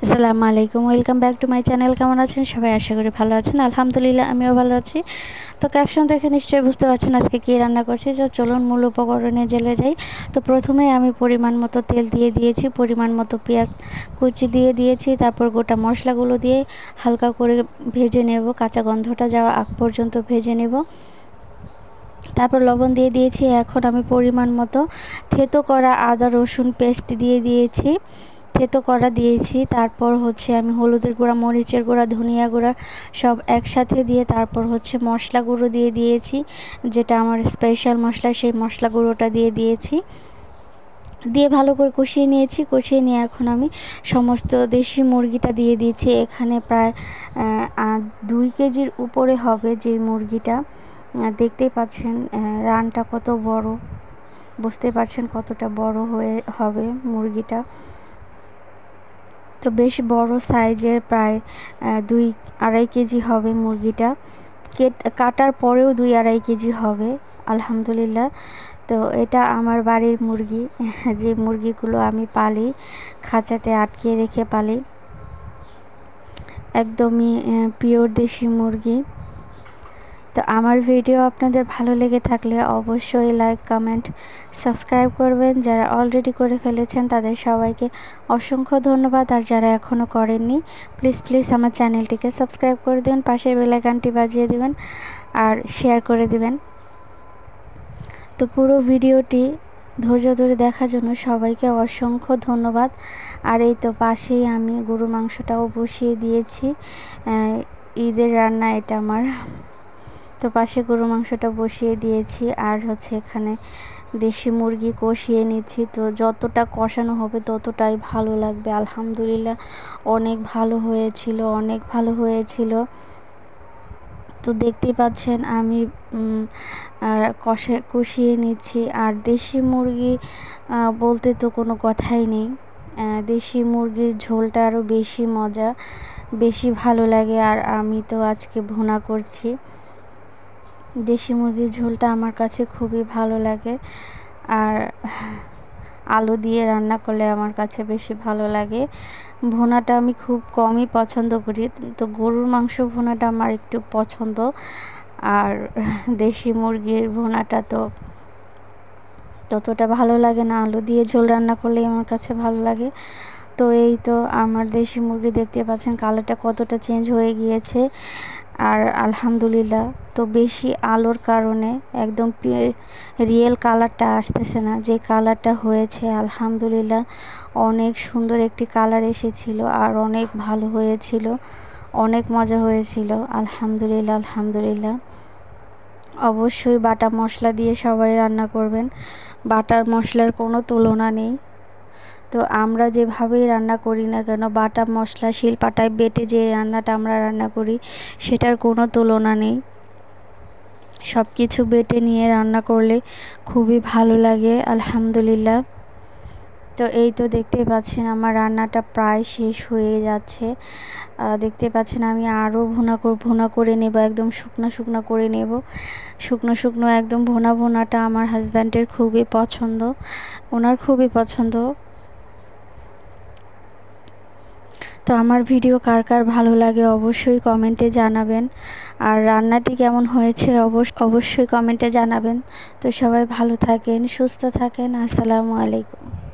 আসসালামু আলাইকুম, welcome back to my channel. কেমন আছেন সবাই? আশা করি ভালো আছেন। আলহামদুলিল্লাহ আমিও ভালো আছি। তো ক্যাপশন দেখে নিশ্চয়ই বুঝতে পারছেন আজকে কী রান্না করছি। তো চলুন মূল উপকরণে জেলে যাই। তো প্রথমেই আমি পরিমাণ মতো তেল দিয়ে দিয়েছি, পরিমাণ মতো পেঁয়াজ কুচি দিয়ে দিয়েছি, তারপর গোটা মশলাগুলো দিয়ে হালকা করে ভেজে নেব, কাঁচা গন্ধটা যাওয়া আগ পর্যন্ত ভেজে নেব। তারপর লবণ দিয়ে দিয়েছি। এখন আমি পরিমাণ মতো থেতো করা আদা রসুন পেস্ট দিয়ে দিয়েছি, থেতো করা দিয়েছি। তারপর আমি হলুদের গুঁড়া, মরিচের গুঁড়া, ধনিয়া গুঁড়া সব একসাথে দিয়ে তারপর মশলা গুঁড়ো দিয়ে দিয়েছি, যেটা আমার স্পেশাল মশলা, সেই মশলা গুঁড়োটা দিয়ে দিয়েছি। দিয়ে ভালো করে কষিয়ে নিয়েছি। কষিয়ে নিয়ে এখন আমি সমস্ত দেশি মুরগিটা দিয়ে দিয়েছি। এখানে প্রায় 2 কেজির উপরে হবে যে মুরগিটা। দেখতেই পাচ্ছেন রানটা কত বড়, বুঝতে পারছেন কতটা বড় হবে মুরগিটা। তো বেশ বড় সাইজের, প্রায় 2-2.5 কেজি হবে মুরগিটা। কাটার পরেও 2-2.5 কেজি হবে আলহামদুলিল্লাহ। তো এটা আমার বাড়ির মুরগি, যে মুরগিগুলো আমি পালি, খাঁচাতে আটকে রেখে পালি, একদমই পিওর দেশি মুরগি। তো আমার ভিডিও আপনাদের ভালো লেগে থাকলে অবশ্যই লাইক, কমেন্ট, সাবস্ক্রাইব করবেন। যারা অলরেডি করে ফেলেছেন তাদের সবাইকে অসংখ্য ধন্যবাদ। আর যারা এখনও করেননি প্লিজ আমার চ্যানেলটিকে সাবস্ক্রাইব করে দেবেন, পাশের বেল আইকনটি বাজিয়ে দেবেন আর শেয়ার করে দেবেন। তো পুরো ভিডিওটি ধৈর্য ধরে দেখার জন্য সবাইকে অসংখ্য ধন্যবাদ। আর এই তো পাশেই আমি গরুর মাংসটাও বসিয়ে দিয়েছি। ঈদের রান্না এটা আমার। তো পাশে গরুর মাংসটা বসিয়ে দিয়েছি, আর এখানে দেশি মুরগি কষিয়ে নিচ্ছি। তো যতটা কষানো হবে ততটাই ভালো লাগবে। আলহামদুলিল্লাহ অনেক ভালো হয়েছিল, অনেক ভালো হয়েছিল। তো দেখতেই পাচ্ছেন আমি কষিয়ে নিচ্ছি। আর দেশি মুরগি বলতে তো কোনো কথাই নেই। দেশি মুরগির ঝোলটা আরও বেশি মজা, বেশি ভালো লাগে। আর আমি তো আজকে ভুনা করছি। দেশি মুরগির ঝোলটা আমার কাছে খুবই ভালো লাগে, আর আলু দিয়ে রান্না করলে আমার কাছে বেশি ভালো লাগে। ভুনাটা আমি খুব কমই পছন্দ করি, তো গরুর মাংস ভুনাটা আমার একটু পছন্দ। আর দেশি মুরগির ভুনাটা তো ততটা ভালো লাগে না, আলু দিয়ে ঝোল রান্না করলেই আমার কাছে ভালো লাগে। তো এই তো আমার দেশি মুরগি দেখতে পাচ্ছেন কালারটা কতটা চেঞ্জ হয়ে গিয়েছে। আর আলহামদুলিল্লাহ, তো বেশি আলোর কারণে একদম রিয়েল কালারটা আসতেছে না, যে কালারটা হয়েছে আলহামদুলিল্লাহ অনেক সুন্দর একটি কালার এসেছিল, আর অনেক ভালো হয়েছিল, অনেক মজা হয়েছিল আলহামদুলিল্লাহ। আলহামদুলিল্লাহ অবশ্যই বাটা মশলা দিয়ে সবাই রান্না করবেন, বাটার মশলার কোনো তুলনা নেই। তো আমরা যেভাবেই রান্না করি না কেন, বাটা মশলা শিলপাটায় বেটে যে রান্নাটা আমরা রান্না করি সেটার কোনো তুলনা নেই। সব কিছু বেটে নিয়ে রান্না করলে খুবই ভালো লাগে আলহামদুলিল্লাহ। তো এই তো দেখতেই পাচ্ছেন আমার রান্নাটা প্রায় শেষ হয়ে যাচ্ছে। দেখতে পাচ্ছেন আমি আরও ভুনা করে নেব, একদম শুকনো করে নেব। শুকনো একদম ভুনাটা আমার হাজব্যান্ডের খুবই পছন্দ, ওনার খুবই পছন্দ। তো আমার ভিডিও কার কার ভালো লাগে অবশ্যই কমেন্টে জানাবেন, আর রান্নাটি কেমন হয়েছে অবশ্যই কমেন্টে জানাবেন। তো সবাই ভালো থাকেন, সুস্থ থাকেন। আসসালামু আলাইকুম।